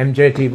MJ TV।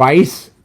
22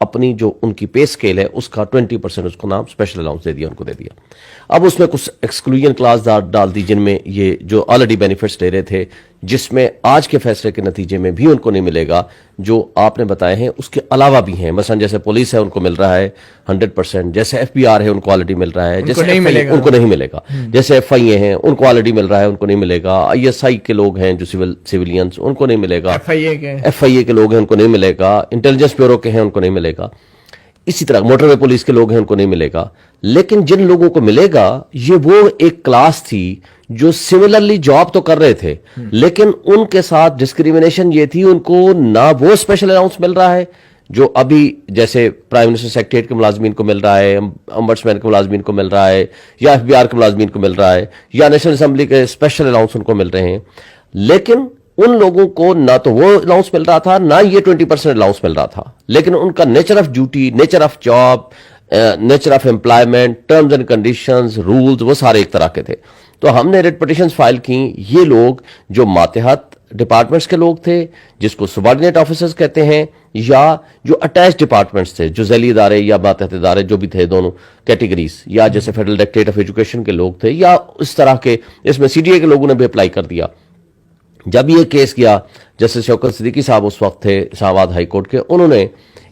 اپنی جو ان کی پے اسکیل ہے اس کا 20% اس کو نام اسپیشل الاؤنس دے دیا، ان کو دے دیا. اب اس میں کچھ ایکسکلوژن کلاس ڈال دی جن میں یہ جو آلریڈی بینیفٹس لے رہے تھے، جس میں آج کے فیصلے کے نتیجے میں بھی ان کو نہیں ملے گا جو آپ نے بتائے ہیں، اس کے علاوہ بھی ہیں. مثلا جیسے پولیس ہے ان کو مل رہا ہے 100%، جیسے ایف بی آر ہے ان کو آلریڈی مل رہا ہے، جیسے ان کو نہیں ملے گا، جیسے ایف آئی اے ہیں ان کو آلریڈی مل رہا ہے، ان کو نہیں ملے گا. آئی ایس آئی کے لوگ ہیں جو سیولینز، ان کو نہیں ملے گا. ایف آئی اے کے لوگ ہیں ان کو نہیں ملے گا. انٹیلیجنس بیورو کے ہیں ان کو نہیں ملے گا. اسی طرح موٹر وے پولیس کے لوگ ہیں ان کو نہیں ملے گا. لیکن جن لوگوں کو ملے گا یہ وہ ایک کلاس تھی جو سملرلی جاب تو کر رہے تھے، لیکن ان کے ساتھ ڈسکریمنیشن یہ تھی ان کو نہ وہ اسپیشل الاؤنس مل رہا ہے جو ابھی جیسے پرائم منسٹر سیکریٹریٹ کے ملازمین کو مل رہا ہے، امبڈسمین کے ملازمین کو مل رہا ہے، یا ایف بی آر کے ملازمین کو مل رہا ہے، یا نیشنل اسمبلی کے اسپیشل الاؤنس ان کو مل رہے ہیں. لیکن ان لوگوں کو نہ تو وہ الاؤنس مل رہا تھا، نہ یہ 20% الاؤنس مل رہا تھا. لیکن ان کا nature of duty, nature of job, nature of employment, terms and conditions, rules, وہ سارے ایک طرح کے تھے. تو ہم نے ریٹ پٹیشنز فائل کی. یہ لوگ جو ماتحت ڈپارٹمنٹس کے لوگ تھے، جس کو سبارڈینیٹ آفیسرز کہتے ہیں، یا جو اٹیچ ڈپارٹمنٹس تھے، جو ذیلی ادارے یا ماتحت ادارے جو بھی تھے، دونوں کیٹیگریز، یا جیسے فیڈرل ڈائریکٹریٹ آف ایجوکیشن کے لوگ تھے، یا اس طرح کے، اس میں سی ڈی اے کے لوگوں نے بھی اپلائی کر دیا. جب یہ کیس گیا، جسٹس شوکت صدیقی صاحب اس وقت تھے اسلام آباد ہائی کورٹ کے، انہوں نے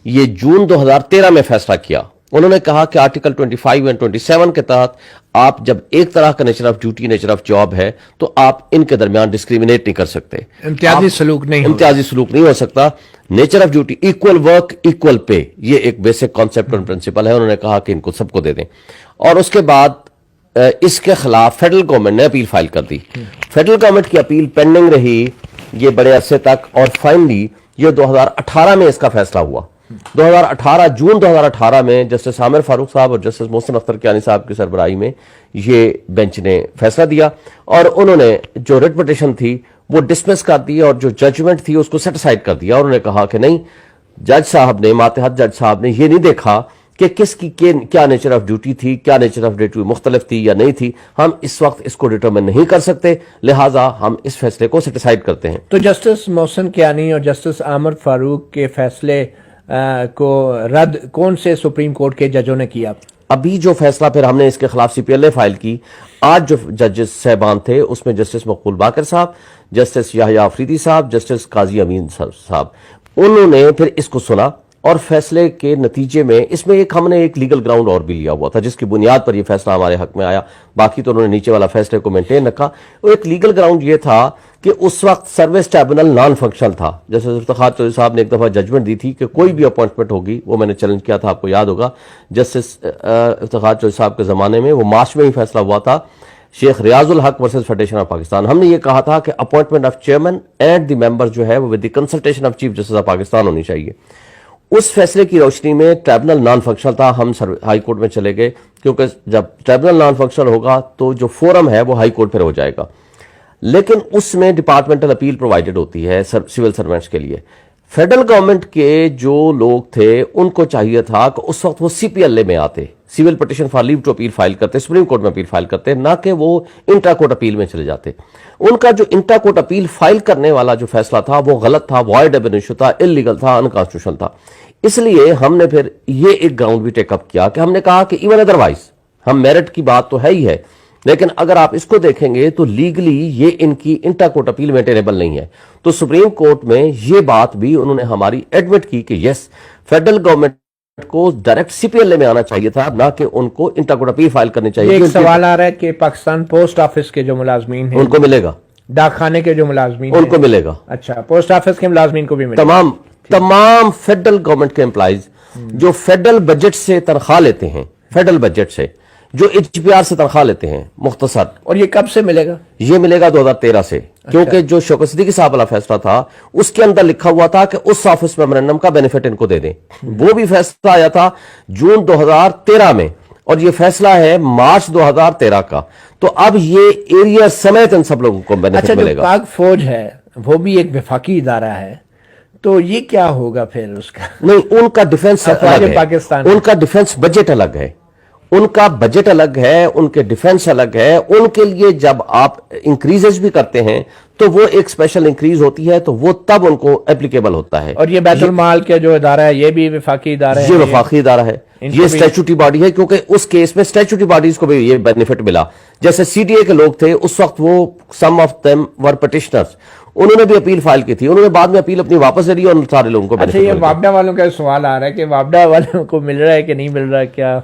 یہ جون 2013 میں فیصلہ کیا. انہوں نے کہا کہ آرٹیکل 25 اور 27 کے تحت آپ جب ایک طرح کا nature of duty, nature of job ہے، تو آپ ان کے درمیان ڈسکریمنیٹ نہیں کر سکتے، امتیازی سلوک نہیں ہو سکتا. Nature of duty, equal work equal pay, یہ ایک بیسک کانسیپٹ اور پرنسپل ہے. انہوں نے کہا کہ ان کو سب کو دے دیں. اور اس کے بعد اس کے خلاف فیڈرل گورنمنٹ نے اپیل فائل کر دی. فیڈرل گورنمنٹ کی اپیل پینڈنگ رہی یہ بڑے عرصے تک، اور فائنلی یہ 2018 میں اس کا فیصلہ ہوا. 2018 جون 2018 میں جسٹس عامر فاروق صاحب اور جسٹس محسن اختر کیانی صاحب کی سربراہی میں یہ بینچ نے فیصلہ دیا، اور انہوں نے جو ریٹ پٹیشن تھی وہ ڈسمس کر دی، اور جو ججمنٹ تھی اس کو سیٹ اسائیڈ کر دیا. اور انہوں نے کہا کہ نہیں، جج صاحب نے، ماتحت جج صاحب نے یہ نہیں دیکھا کہ کس کی کیا نیچر آف ڈیوٹی تھی، کیا نیچر آف ڈیوٹی مختلف تھی یا نہیں تھی. ہم اس وقت اس کو ڈیٹرمن نہیں کر سکتے، لہٰذا ہم اس فیصلے کو سیٹیسائڈ کرتے ہیں. تو جسٹس محسن کیانی اور جسٹس عامر فاروق کے فیصلے کو رد کون سے سپریم کورٹ کے ججوں نے کیا؟ ابھی جو فیصلہ پھر ہم نے اس کے خلاف سی پی ایل اے فائل کی. آج جو ججز صاحبان تھے اس میں جسٹس مقبول باقر صاحب، جسٹس یحییٰ آفریدی صاحب، جسٹس قاضی امین صاحب، انہوں نے پھر اس کو سنا. اور فیصلے کے نتیجے میں اس میں ہم نے ایک لیگل گراؤنڈ اور بھی لیا ہوا تھا جس کی بنیاد پر یہ فیصلہ ہمارے حق میں آیا. باقی تو انہوں نے نیچے والا فیصلے کو مینٹین رکھا. اور ایک لیگل گراؤنڈ یہ تھا کہ اس وقت سروس ٹریبونل نان فنکشنل تھا. جیسے افتخار چودھری صاحب نے ایک دفعہ ججمنٹ دی تھی کہ کوئی بھی اپوائنٹمنٹ ہوگی، وہ میں نے چیلنج کیا تھا، آپ کو یاد ہوگا. جسٹس افتخار چودھری صاحب کے زمانے میں وہ مارچ میں ہی فیصلہ ہوا تھا، شیخ ریاض الحق ورسز فیڈریشن آف پاکستان. ہم نے یہ کہا تھا کہ appointment of chairman and the member جو ہے وہ with the consultation of chief justice of Pakistan ہونی چاہیے. اس فیصلے کی روشنی میں ٹریبونل نان فنکشنل تھا. ہم ہائی کورٹ میں چلے گئے کیونکہ جب ٹریبونل نان فنکشنل ہوگا تو جو فورم ہے وہ ہائی کورٹ پھر ہو جائے گا. لیکن اس میں ڈپارٹمنٹل اپیل پرووائڈڈ ہوتی ہے سول سروینٹس کے لیے. فیڈرل گورنمنٹ کے جو لوگ تھے ان کو چاہیے تھا کہ اس وقت وہ سی پی ایل اے میں آتے، civil petition for leave to appeal file کرتے، سپریم کورٹ میں اپیل فائل کرتے، نہ کہ وہ انٹرا کورٹ اپیل میں چلے جاتے. ان کا جو انٹرا کورٹ اپیل فائل کرنے والا جو فیصلہ تھا وہ غلط تھا، وائڈ اب انیشو تھا، انلیگل تھا، انکانسٹیٹیوشنل تھا. اس لیے ہم نے پھر یہ ایک گراؤنڈ بھی ٹیک اپ کیا کہ ہم نے کہا کہ ایون ادروائز ہم میرٹ کی بات تو ہے ہی ہے، لیکن اگر آپ اس کو دیکھیں گے تو لیگلی یہ ان کی انٹر کورٹ اپیل مینٹینیبل نہیں ہے. تو سپریم کورٹ میں یہ بات بھی انہوں نے ہماری ایڈمٹ کی کہ یس، فیڈرل گورنمنٹ کو direct C P L A میں آنا چاہیے تھا، نہ کہ ان کو انٹر کورٹ اپیل فائل کرنی چاہیے. ایک سوال آ رہا ہے کہ پاکستان پوسٹ آفس کے جو ملازمین ہیں ان کو ملے گا، ڈاک خانے کے جو ملازمین ان کو ملے گا. اچھا، پوسٹ آفس کے ملازمین کو بھی ملے گا. تمام فیڈرل گورنمنٹ کے امپلائیز جو فیڈرل بجٹ سے تنخواہ لیتے ہیں، فیڈرل بجٹ سے جو ایچ پی آر سے تنخواہ لیتے ہیں مختصر. اور یہ کب سے ملے گا؟ یہ ملے گا 2013 سے، کیونکہ جو شوکت صدیقی صاحب والا فیصلہ تھا اس کے اندر لکھا ہوا تھا کہ اس آفس میمورنڈم کا بینیفٹ ان کو دے دیں. وہ بھی فیصلہ آیا تھا جون 2013 میں، اور یہ فیصلہ ہے مارچ 2013 کا. تو اب یہ ایریا سمیت ان سب لوگوں کو بینیفٹ ملے گا. پاک فوج ہے وہ بھی ایک وفاقی ادارہ ہے، تو یہ کیا ہوگا پھر اس کا؟ نہیں، ان کا ڈیفنس پاکستان، ان کا ڈیفنس بجٹ الگ ہے، ان کا بجٹ الگ ہے, ان کے ڈیفنس الگ ہے, ان کے لیے جب آپ انکریزز بھی کرتے ہیں تو وہ ایک اسپیشل انکریز ہوتی ہے, تو وہ تب ان کو اپلیکیبل ہوتا ہے. اور یہ بیت المال کا جو ادارہ ہے یہ بھی وفاقی ادارہ ہے, یہ وفاقی ادارہ ہے, یہ اسٹیچوٹری باڈی ہے, کیونکہ اس کیس میں اسٹیچوٹری باڈیز کو بھی یہ بینیفٹ ملا. جیسے سی ڈی اے کے لوگ تھے اس وقت, وہ سم آف دیم ور پٹیشنرز, انہوں نے بھی اپیل فائل کی تھی, انہوں نے بعد میں اپیل اپنی واپس لے لی اور سارے لوگوں کو اچھا, یہ وابڈا والوں کا سوال آ رہا ہے کہ وابڈا والوں کو مل رہا ہے کہ نہیں مل رہا, کیا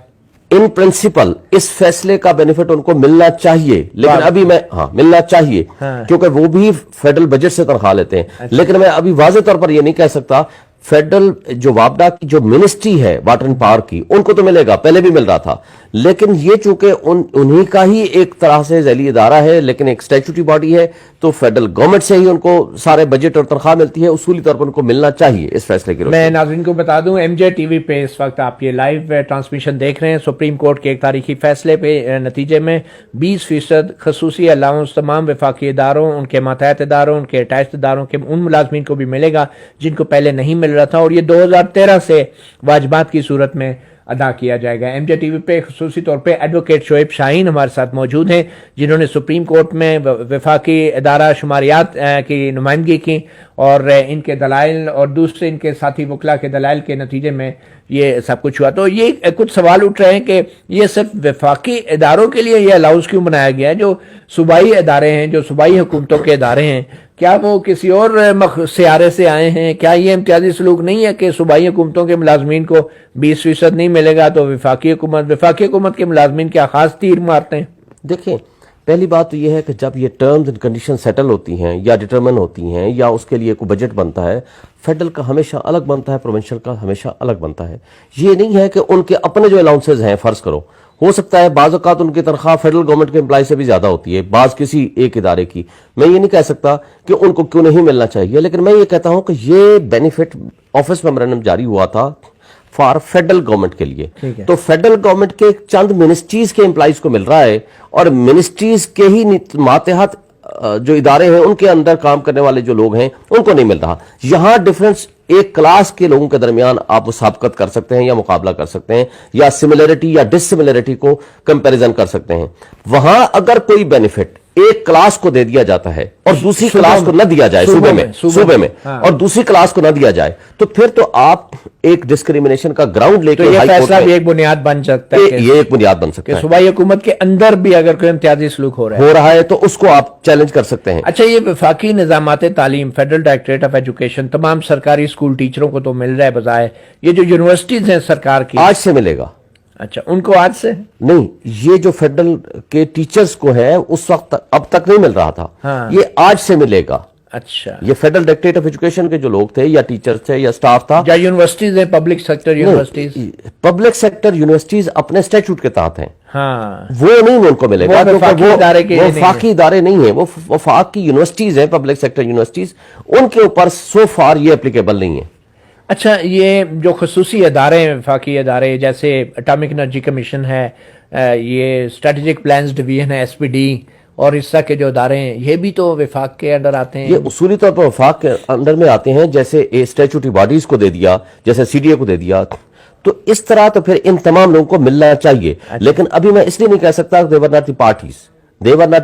ان پرنسپل اس فیصلے کا بینیفٹ ان کو ملنا چاہیے, لیکن ابھی میں ملنا چاہیے کیونکہ وہ بھی فیڈرل بجٹ سے تنخواہ لیتے ہیں, لیکن میں ابھی واضح طور پر یہ نہیں کہہ سکتا. فیڈرل جو وابڈا کی جو منسٹری ہے واٹر اینڈ پاور کی, ان کو تو ملے گا, پہلے بھی مل رہا تھا, لیکن یہ چونکہ انہی کا ہی ایک طرح سے ذیلی ادارہ ہے, لیکن ایک اسٹیچوٹری باڈی ہے, تو فیڈرل گورنمنٹ سے ہی ان کو سارے بجٹ اور تنخواہ ملتی ہے, اصولی طور پر ان کو ملنا چاہیے اس فیصلے کی. میں ناظرین کو بتا دوں, ایم جے ٹی وی پہ اس وقت آپ یہ لائیو ٹرانسمیشن دیکھ رہے ہیں. سپریم کورٹ کے ایک تاریخی فیصلے پہ نتیجے میں 20% خصوصی الاؤنس تمام وفاقی اداروں, ان کے ماتحت اداروں, ان کے اٹیچڈ اداروں کے ان ملازمین کو بھی ملے گا جن کو پہلے نہیں مل رہا تھا, اور یہ 2013 سے واجبات کی صورت میں ادا کیا جائے گا. ایم جے ٹی وی پہ خصوصی طور پہ ایڈوکیٹ شعیب شاہین ہمارے ساتھ موجود ہیں, جنہوں نے سپریم کورٹ میں وفاقی ادارہ شماریات کی نمائندگی کی, اور ان کے دلائل اور دوسرے ان کے ساتھی وکلا کے دلائل کے نتیجے میں یہ سب کچھ ہوا. تو یہ کچھ سوال اٹھ رہے ہیں کہ یہ صرف وفاقی اداروں کے لیے یہ الاؤنس کیوں بنایا گیا ہے, جو صوبائی ادارے ہیں, جو صوبائی حکومتوں کے ادارے ہیں, کیا وہ کسی اور سیارے سے آئے ہیں؟ کیا یہ امتیازی سلوک نہیں ہے کہ صوبائی حکومتوں کے ملازمین کو 20% نہیں ملے گا تو وفاقی حکومت کے ملازمین کیا خاص تیر مارتے ہیں؟ دیکھیں, پہلی بات تو یہ ہے کہ جب یہ ٹرمز اینڈ کنڈیشن سیٹل ہوتی ہیں یا ڈٹرمن ہوتی ہیں یا اس کے لیے کوئی بجٹ بنتا ہے, فیڈرل کا ہمیشہ الگ بنتا ہے, پروونشل کا ہمیشہ الگ بنتا ہے. یہ نہیں ہے کہ ان کے اپنے جو الاؤنسز ہیں, فرض کرو ہو سکتا ہے بعض اوقات ان کی تنخواہ فیڈرل گورنمنٹ کے امپلائی سے بھی زیادہ ہوتی ہے, بعض کسی ایک ادارے کی, میں یہ نہیں کہہ سکتا کہ ان کو کیوں نہیں ملنا چاہیے, لیکن میں یہ کہتا ہوں کہ یہ بینیفٹ آفس میمورینڈم جاری ہوا تھا فار فیڈرل گورنمنٹ کے لیے, تو فیڈرل گورنمنٹ کے چند منسٹریز کے امپلائیز کو مل رہا ہے, اور منسٹریز کے ہی ماتحت جو ادارے ہیں ان کے اندر کام کرنے والے جو لوگ ہیں ان کو نہیں مل رہا. یہاں ڈفرنس ایک کلاس کے لوگوں کے درمیان آپ مسابقت کر سکتے ہیں یا مقابلہ کر سکتے ہیں, یا سملیرٹی یا ڈس سملیرٹی کو کمپیریزن کر سکتے ہیں. وہاں اگر کوئی بینیفٹ ایک کلاس کو دے دیا جاتا ہے اور دوسری کلاس کو نہ دیا جائے, صوبے میں اور دوسری کلاس کو نہ دیا جائے, تو پھر تو آپ ایک ڈسکریمنیشن کا گراؤنڈ لے کے یہ فیصلہ بھی ایک بنیاد بن سکتا ہے, یہ ایک بنیاد بن سکتا ہے صوبائی حکومت کے اندر بھی اگر کوئی امتیازی سلوک ہو رہا ہے تو اس کو آپ چیلنج کر سکتے ہیں. اچھا, یہ وفاقی نظامات تعلیم, فیڈرل ڈائریکٹریٹ آف ایجوکیشن, تمام سرکاری اسکول ٹیچروں کو تو مل رہا ہے بظاہر, یہ جو یونیورسٹیز ہیں سرکار کی آج سے ملے گا. اچھا, ان کو آج سے نہیں, یہ جو فیڈرل کے ٹیچرز کو ہے اس وقت اب تک نہیں مل رہا تھا, یہ آج سے ملے گا. اچھا, یہ فیڈرل ڈائریکٹریٹ آف ایجوکیشن کے جو لوگ تھے یا ٹیچر تھے یا سٹاف تھا, یا یونیورسٹیز ہیں, public sector universities, public sector universities اپنے اسٹیچوٹ کے تحت ہیں, ہاں, وہ نہیں ان کو ملے گا, وہ وفاقی ادارے نہیں ہیں, وہ وفاقی یونیورسٹیز ہیں, پبلک سیکٹر یونیورسٹیز, ان کے اوپر سو فار یہ اپلیکیبل نہیں ہے. اچھا, یہ جو خصوصی ادارے ہیں, وفاقی ادارے جیسے اٹامک انرجی کمیشن ہے, یہ اسٹریٹجک پلانز ڈویژن ہے, ایس پی ڈی, اور اس طرح کے جو ادارے ہیں, یہ بھی تو وفاق کے انڈر آتے ہیں. یہ اصولی طور پر وفاق کے انڈر میں آتے ہیں, جیسے اسٹیچوٹری باڈیز کو دے دیا, جیسے سی ڈی اے کو دے دیا, تو اس طرح تو پھر ان تمام لوگوں کو ملنا چاہیے. لیکن ابھی میں اس لیے نہیں کہہ سکتا whether not the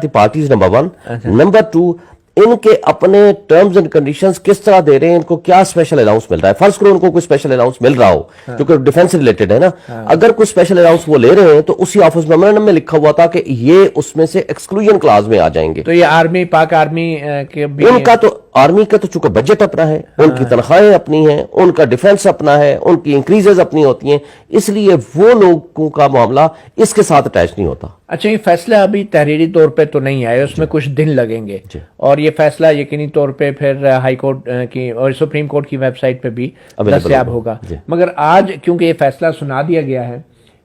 parties, number 1. Number 2, ان کے اپنے ٹرمز اینڈ کنڈیشنز کس طرح دے رہے ہیں, ان کو کیا اسپیشل الاؤنس مل رہا ہے. فرض کرو ان کو کوئی اسپیشل الاؤنس مل رہا ہو, کیونکہ ڈیفنس ریلیٹڈ ہے نا, اگر کوئی اسپیشل الاؤنس وہ لے رہے ہیں تو اسی آفس میمورینڈم میں لکھا ہوا تھا کہ یہ اس میں سے ایکسکلوژن کلاز میں آ جائیں گے. تو یہ آرمی, پاک آرمی کے ان کا تو آرمی کا تو چونکہ بجٹ اپنا ہے, ان کی تنخواہیں اپنی ہیں, ان کا ڈیفنس اپنا ہے, ان کی انکریزز اپنی ہوتی ہیں, اس لیے وہ لوگوں کا معاملہ اس کے ساتھ اٹیچ نہیں ہوتا. اچھا, یہ فیصلہ ابھی تحریری طور پہ تو نہیں آیا, اس میں کچھ دن لگیں گے, اور یہ فیصلہ یقینی طور پہ پھر ہائی کورٹ کی اور سپریم کورٹ کی ویب سائٹ پہ بھی دستیاب ہوگا. مگر آج کیونکہ یہ فیصلہ سنا دیا گیا ہے,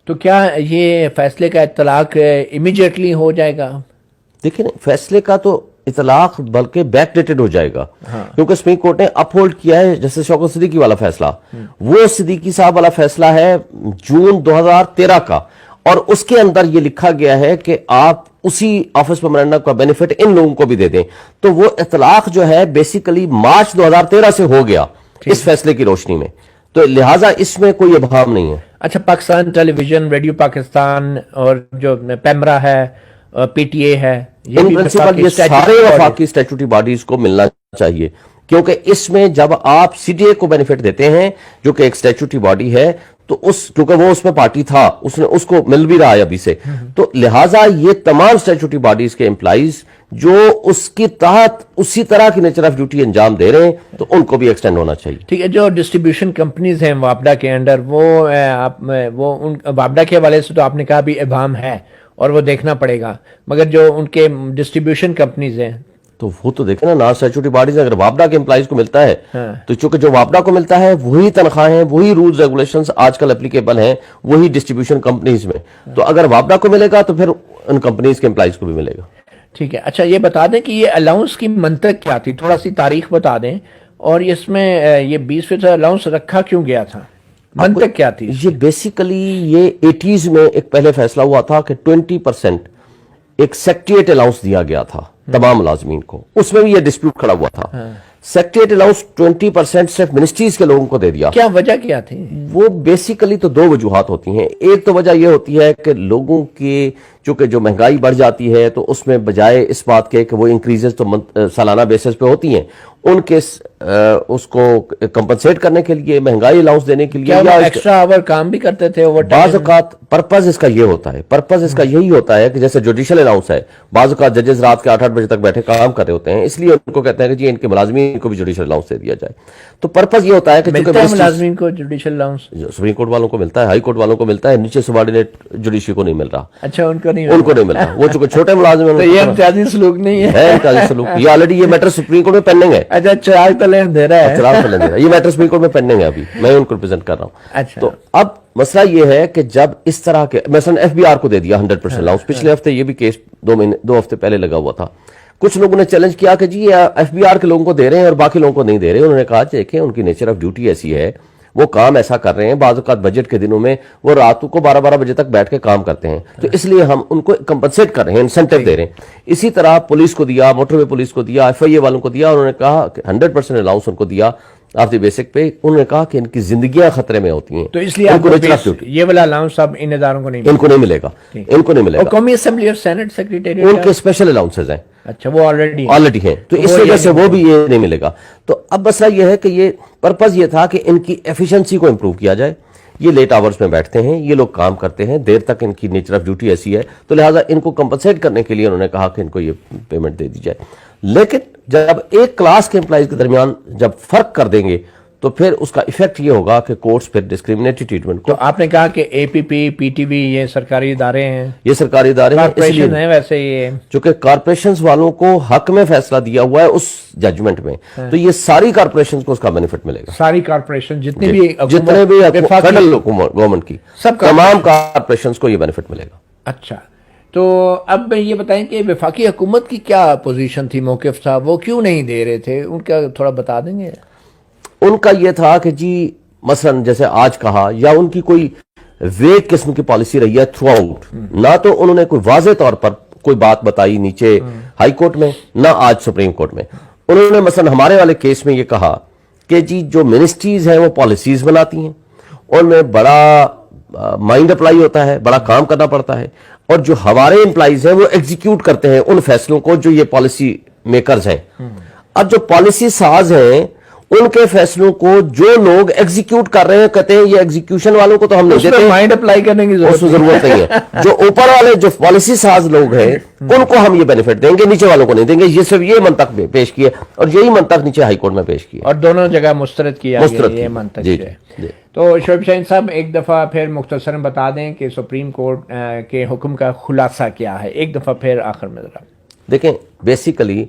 تو کیا یہ فیصلے کا اطلاق امیڈیٹلی ہو جائے گا؟ دیکھیں, فیصلے کا تو اطلاق بلکہ بیک ڈیٹڈ ہو جائے گا, کیونکہ سپریم کورٹ نے اپ ہولڈ کیا ہے. جیسے شوکت صدیقی والا فیصلہ, وہ صدیقی صاحب والا فیصلہ ہے جون 2013 کا, اور اس کے اندر یہ لکھا گیا ہے کہ آپ اسی آفس میمورینڈم کا بینیفٹ ان لوگوں کو بھی دے دیں. تو وہ اطلاق جو ہے بیسیکلی مارچ 2013 سے ہو گیا اس فیصلے کی روشنی میں. تو لہٰذا اس میں کوئی ابہام نہیں ہے. اچھا، پاکستان ٹیلی ویژن، ریڈیو پاکستان اور جو پیمرا ہے، پی ٹی اے ہے، ان پرنسپل یہ سارے وفاقی اسٹیچوٹری باڈیز کو ملنا چاہیے، کیونکہ اس میں جب آپ سی ڈی اے کو بینیفٹ دیتے ہیں جو کہ ایک اسٹیچوٹری باڈی ہے، تو کیونکہ وہ اس میں پارٹی تھا، اس کو مل بھی رہا ہے ابھی سے، تو لہٰذا یہ تمام اسٹیچوٹری باڈیز کے امپلائیز جو اس کی تحت اسی طرح کی نیچر آف ڈیوٹی انجام دے رہے ہیں تو ان کو بھی ایکسٹینڈ ہونا چاہیے. ٹھیک ہے. جو ڈسٹریبیوشن کمپنیز ہیں وابڈا کے انڈر، وہ وابڈا کے حوالے سے تو آپ نے کہا بھی ابہام ہے اور وہ دیکھنا پڑے گا، مگر جو ان کے ڈسٹریبیوشن کمپنیز ہیں تو وہ تو دیکھیں نا، نان اسٹیچوٹری باڈیز اگر وابڈا کے امپلائیز کو ملتا ہے تو چونکہ جو وابڈا کو ملتا ہے وہی تنخواہیں، وہی رولز ریگولیشنز آج کل اپلیکیبل ہیں وہی ڈسٹریبیوشن کمپنیز میں، تو اگر وابڈا کو ملے گا تو پھر ان کمپنیز کے امپلائیز کو بھی ملے گا. ٹھیک ہے. اچھا، یہ بتا دیں کہ یہ الاؤنس کی منطق کیا تھی، تھوڑا سی تاریخ بتا دیں، اور اس میں یہ 20% الاؤنس رکھا کیوں گیا تھا، منطق کیا تھی؟ یہ بیسیکلی یہ 80s میں ایک پہلے فیصلہ ہوا تھا کہ 20% ایک سیکٹریٹ الاؤنس دیا گیا تھا تمام ملازمین کو، اس میں بھی یہ ڈسپیوٹ کھڑا ہوا تھا. سیکٹریٹ الاؤنس 20% صرف منسٹریز کے لوگوں کو دے دیا. کیا وجہ کیا تھی؟ وہ بیسیکلی تو دو وجوہات ہوتی ہیں. ایک تو وجہ یہ ہوتی ہے کہ لوگوں کی چونکہ جو مہنگائی بڑھ جاتی ہے تو اس میں بجائے اس بات کے کہ وہ انکریزز تو سالانہ بیسس پہ ہوتی ہیں، ان کے اس کو کمپنسیٹ کرنے کے لیے، مہنگائی الاؤنس دینے کے لیے، یا ایکسٹرا آور کام بھی کرتے تھے اوور ٹائم؟ بعض اوقات پرپز اس کا یہ ہوتا ہے، پرپز اس کا یہی ہوتا ہے کہ جیسے جوڈیشل الاؤنس ہے، بعض اوقات ججز رات کے 8 بجے تک بیٹھے کام کر رہے ہوتے ہیں، اس لیے ان کو کہتے ہیں کہ جی ان کے ملازمین کو بھی جوڈیشل الاؤنس دے دیا جائے. تو پرپز یہ ہوتا ہے کہ ملازمین کو جوڈیشل الاؤنس سپریم کورٹ والوں کو ملتا ہے، ہائی کورٹ والوں کو ملتا ہے، نیچے سبارڈینیٹ جوڈیشری کو نہیں مل رہا. اچھا، ان کو نہیں مل رہا. وہ چونکہ چھوٹے ملازم ہیں، تو یہ امتیازی سلوک نہیں ہے، امتیازی سلوک. یہ آلریڈی یہ میٹر سپریم کورٹ میں پینڈنگ ہے. اچھا، چراغ تلے اندھیرا ہے، یہ میٹر سپریم کورٹ میں پینڈنگ ہے، ابھی میں ان کو ریپرزینٹ کر رہا ہوں. اچھا، تو اب مسئلہ یہ ہے کہ جب اس طرح کے مثلا ایف بی آر کو دے دیا 100% الاؤنس، پچھلے ہفتے یہ بھی کیس 2 ہفتے پہلے لگا ہوا تھا. کچھ لوگوں نے چیلنج کیا کہ جی ایف بی آر کے لوگوں کو دے رہے ہیں اور باقی لوگوں کو نہیں دے رہے. انہوں نے کہا دیکھیں ان کی نیچر آف ڈیوٹی ایسی ہے، وہ کام ایسا کر رہے ہیں، بعض اوقات بجٹ کے دنوں میں وہ راتوں کو 12 بجے تک بیٹھ کے کام کرتے ہیں، تو اس لیے ہم ان کو کمپنسیٹ کر رہے ہیں، انسینٹیو دے رہے ہیں. اسی طرح پولیس کو دیا، موٹر وے پولیس کو دیا، ایف آئی اے والوں کو دیا. انہوں نے کہا کہ 100% الاؤنس ان کو دیا آف دی بیسک پہ. انہوں نے کہا کہ ان کی زندگیاں خطرے میں ہوتی ہیں، تو اس لیے یہ والا الاؤنس اب ان اداروں کو نہیں ملے گا. ان کو نہیں ملے گا. قومی اسمبلی اور سینٹ سیکریٹریٹ ان کے اسپیشل الاؤنسز ہیں. اچھا، وہ آلریڈی ہیں، تو اس وجہ سے وہ بھی یہ نہیں ملے گا. تو اب مسئلہ یہ ہے کہ یہ پرپز یہ تھا کہ ان کی ایفیشنسی کو امپروو کیا جائے. یہ لیٹ آورز میں بیٹھتے ہیں، یہ لوگ کام کرتے ہیں دیر تک، ان کی نیچر آف ڈیوٹی ایسی ہے، تو لہٰذا ان کو کمپنسیٹ کرنے کے لیے انہوں نے کہا کہ ان کو یہ پیمنٹ دے دی جائے. لیکن جب ایک کلاس کے امپلائیز کے درمیان جب فرق کر دیں گے تو پھر اس کا ایفیکٹ یہ ہوگا کہ کورٹس پھر ڈسکریمنیٹری ٹریٹمنٹ کو. تو آپ نے کہا کہ اے پی پی، پی ٹی وی یہ سرکاری ادارے ہیں، یہ سرکاری ادارے کارپوریشن ہیں. ویسے یہ چونکہ کارپوریشنز والوں کو حق میں فیصلہ دیا ہوا ہے اس ججمنٹ میں، تو یہ ساری کارپوریشنز کو اس کا بینیفٹ ملے گا. ساری کارپوریشن جتنے بھی فیڈرل گورنمنٹ کی تمام کارپوریشنز کو یہ بینیفٹ ملے گا. اچھا، تو اب یہ بتائیں کہ وفاقی حکومت کی کیا پوزیشن تھی، موقف تھا، وہ کیوں نہیں دے رہے تھے؟ ان کا تھوڑا بتا دیں گے. ان کا یہ تھا کہ جی مثلا جیسے آج کہا، یا ان کی کوئی ویگ قسم کی پالیسی رہی ہے تھرو آؤٹ. نہ تو انہوں نے کوئی واضح طور پر کوئی بات بتائی نیچے ہائی کورٹ میں، نہ آج سپریم کورٹ میں. انہوں نے مثلا ہمارے والے کیس میں یہ کہا کہ جی جو منسٹریز ہیں وہ پالیسیز بناتی ہیں، ان میں بڑا مائنڈ اپلائی ہوتا ہے، بڑا کام کرنا پڑتا ہے، اور جو ہمارے امپلائیز ہیں وہ ایگزیکیوٹ کرتے ہیں ان فیصلوں کو جو یہ پالیسی میکرز ہیں. اب جو پالیسی ساز ہیں ان کے فیصلوں کو جو لوگ ایگزیکیوٹ کر رہے ہیں کہتے ہیں یہ ایگزیکیوشن والوں کو تو ہم نہیں دیتے، مائنڈ اپلائی کرنے کی ضرورت نہیں ہے. جو اوپر والے جو پالیسی ساز لوگ ہیں ان کو ہم یہ بینیفٹ دیں گے، نیچے والوں کو نہیں دیں گے. یہ صرف یہ منطق پیش کی ہے، اور یہی منطق نیچے ہائی کورٹ میں پیش کی ہے، اور دونوں جگہ مسترد کیا یہ منطق ہے. تو شعیب شاہین صاحب ایک دفعہ پھر مختصراً بتا دیں کہ سپریم کورٹ کے حکم کا خلاصہ کیا ہے، ایک دفعہ پھر آخر میں ذرا. دیکھیں بیسیکلی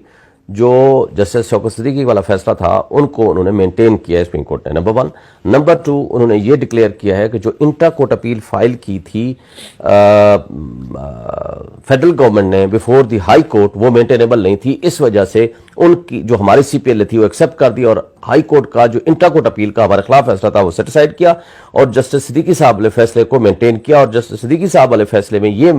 جو جسٹس شوکت صدیقی والا فیصلہ تھا ان کو انہوں نے مینٹین کیا ہے سپریم کورٹ نے، نمبر 1. نمبر 2 انہوں نے یہ ڈکلیئر کیا ہے کہ جو انٹرا کورٹ اپیل فائل کی تھی فیڈرل گورنمنٹ نے بیفور دی ہائی کورٹ وہ مینٹینیبل نہیں تھی. اس وجہ سے ان کی جو ہماری سی پی ایل تھی وہ ایکسیپٹ کر دی، اور ہائی کورٹ کا جو انٹرا کورٹ اپیل کا ہمارے خلاف فیصلہ تھا وہ سیٹ اسائڈ کیا، اور جسٹس صدیقی صاحب والے فیصلے کو مینٹین کیا. اور جسٹس صدیقی صاحب والے فیصلے میں یہ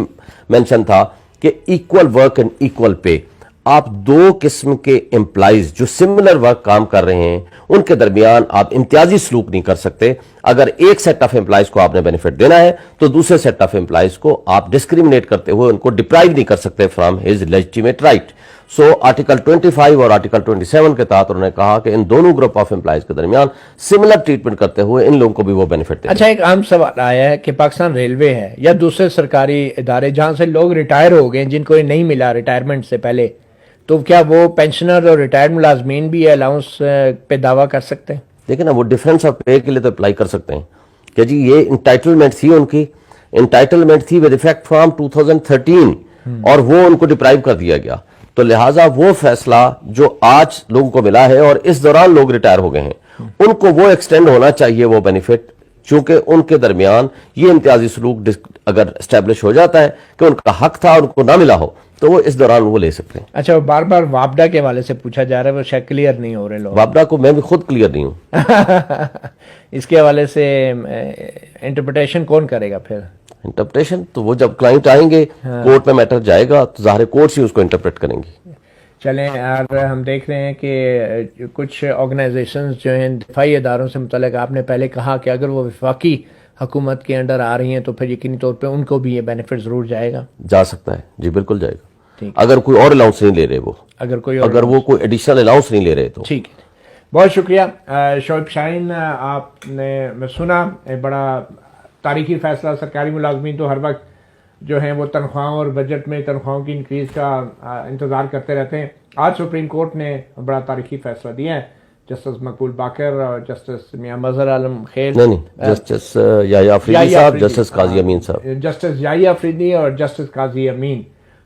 مینشن تھا کہ equal work and equal pay. آپ دو قسم کے امپلائیز جو سملر ورک کام کر رہے ہیں ان کے درمیان آپ امتیازی سلوک نہیں کر سکتے. اگر ایک سیٹ آف امپلائیز کو آپ نے بینیفٹ دینا ہے تو دوسرے سیٹ آف امپلائیز کو آپ ڈسکریمنیٹ کرتے ہوئے ان کو ڈپرائیو نہیں کر سکتے from his legitimate right. So article 25 اور آرٹیکل 27 کے تحت انہوں نے کہا کہ ان دونوں گروپ آف امپلائیز کے درمیان سملر ٹریٹمنٹ کرتے ہوئے ان لوگوں کو بھی وہ بینیفٹ دیں. اچھا، ایک عام سوال آیا ہے کہ پاکستان ریلوے ہے یا دوسرے سرکاری ادارے جہاں سے لوگ ریٹائر ہو گئے جن کو یہ نہیں ملا ریٹائرمنٹ سے پہلے، تو کیا وہ پینشنر اور ریٹائرڈ ملازمین بھی الاؤنس پہ دعویٰ کر سکتے ہیں؟ دیکھیں نا، وہ ڈیفرنس آف پے کے لیے تو اپلائی کر سکتے ہیں کہ جی یہ انٹائٹلمنٹ تھی، ان کی انٹائٹلمنٹ تھی ود افیکٹ فرام 2013 اور وہ ان کو ڈپرائیو کر دیا گیا. تو لہٰذا وہ فیصلہ جو آج لوگوں کو ملا ہے اور اس دوران لوگ ریٹائر ہو گئے ہیں ان کو وہ ایکسٹینڈ ہونا چاہیے وہ بینیفٹ، چونکہ ان کے درمیان یہ امتیازی سلوک اگر اسٹیبلش ہو جاتا ہے کہ ان کا حق تھا ان کو نہ ملا ہو تو وہ اس دوران وہ لے سکتے ہیں. اچھا، وہ بار بار وابڈا کے حوالے سے پوچھا جا رہا ہے، وہ شاید کلیئر نہیں ہو رہے لوگ. وابڈا کو میں بھی خود کلیئر نہیں ہوں. اس کے حوالے سے انٹرپریٹیشن کون کرے گا پھر؟ انٹرپریٹیشن تو وہ جب کلائنٹ آئیں گے کورٹ میں میٹر جائے گا تو ظاہر کورٹ ہی اس کو انٹرپریٹ کریں گی. چلیں، اور ہم دیکھ رہے ہیں کہ کچھ آرگنائزیشنز جو ہیں دفاعی اداروں سے متعلق، آپ نے پہلے کہا کہ اگر وہ وفاقی حکومت کے انڈر آ رہی ہیں تو پھر یقینی طور پہ ان کو بھی یہ بینیفٹ ضرور جائے گا. جا سکتا ہے جی، بالکل جائے گا اگر کوئی اور الاؤنس نہیں لے رہے وہ، اگر وہ کوئی ایڈیشنل الاؤنس نہیں لے رہے تو. ٹھیک ہے، بہت شکریہ شعیب شاہین. آپ نے میں سنا بڑا تاریخی فیصلہ. سرکاری ملازمین تو ہر وقت جو ہیں وہ تنخواہوں اور بجٹ میں تنخواہوں کی انکریز کا انتظار کرتے رہتے ہیں. آج سپریم کورٹ نے بڑا تاریخی فیصلہ دیا ہے. جسٹس مقبول باقر اور جسٹس میاں مظہر عالم خیل، جسٹس یحییٰ افریدی صاحب، جسٹس قاضی امین صاحب، جسٹس یحییٰ افریدی اور جسٹس قاضی امین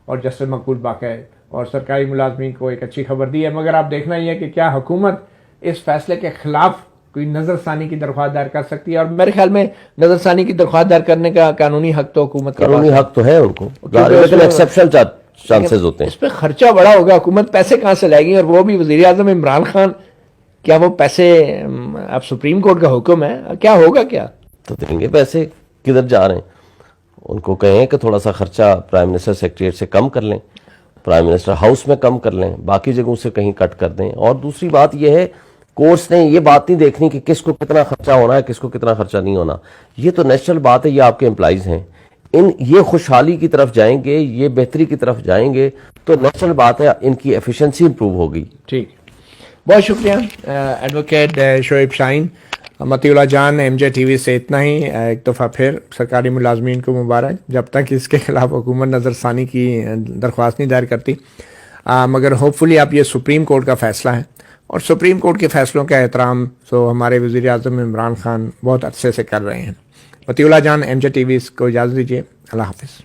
اور جسٹس مقبول باقر اور سرکاری ملازمین کو ایک اچھی خبر دی ہے. مگر آپ دیکھنا یہ ہے کہ کیا حکومت اس فیصلے کے خلاف کوئی نظر ثانی کی درخواست دائر کر سکتی ہے. اور میرے خیال میں نظر ثانی کی درخواست دائر کرنے کا قانونی حق تو حکومت کا قانونی حق تو ہے ان کو، لیکن ایکسیپشن چانسز ہوتے ہیں. اس پہ خرچہ بڑا ہوگا، حکومت پیسے کہاں سے لائے گی؟ اور وہ بھی وزیر اعظم عمران خان، کیا وہ پیسے اب سپریم کورٹ کا حکم ہے، کیا ہوگا؟ کیا تو دیں گے پیسے، کدھر جا رہے ہیں؟ ان کو کہیں کہ تھوڑا سا خرچہ پرائم منسٹر سیکریٹریٹ سے کم کر لیں، پرائم منسٹر ہاؤس میں کم کر لیں، باقی جگہوں سے کہیں کٹ کر دیں. اور دوسری بات یہ ہے، کورٹس نے یہ بات نہیں دیکھنی کہ کس کو کتنا خرچہ ہونا ہے، کس کو کتنا خرچہ نہیں ہونا. یہ تو نیچرل بات ہے، یہ آپ کے امپلائیز ہیں، یہ خوشحالی کی طرف جائیں گے، یہ بہتری کی طرف جائیں گے تو نیچرل بات ہے ان کی ایفیشنسی امپروو ہوگی. ٹھیک، بہت شکریہ ایڈوکیٹ شعیب شاہین. مطیع اللہ جان، ایم جے ٹی وی سے اتنا ہی. ایک دفعہ پھر سرکاری ملازمین کو مبارک، جب تک اس کے خلاف حکومت نظر ثانی کی درخواست نہیں دائر کرتی. مگر ہوپ فلی اب یہ سپریم کورٹ کا فیصلہ ہے اور سپریم کورٹ کے فیصلوں کا احترام تو ہمارے وزیر اعظم عمران خان بہت عرصے سے کر رہے ہیں. مطیع اللہ جان، ایم جے ٹی وی کو اجازت دیجیے. اللہ حافظ.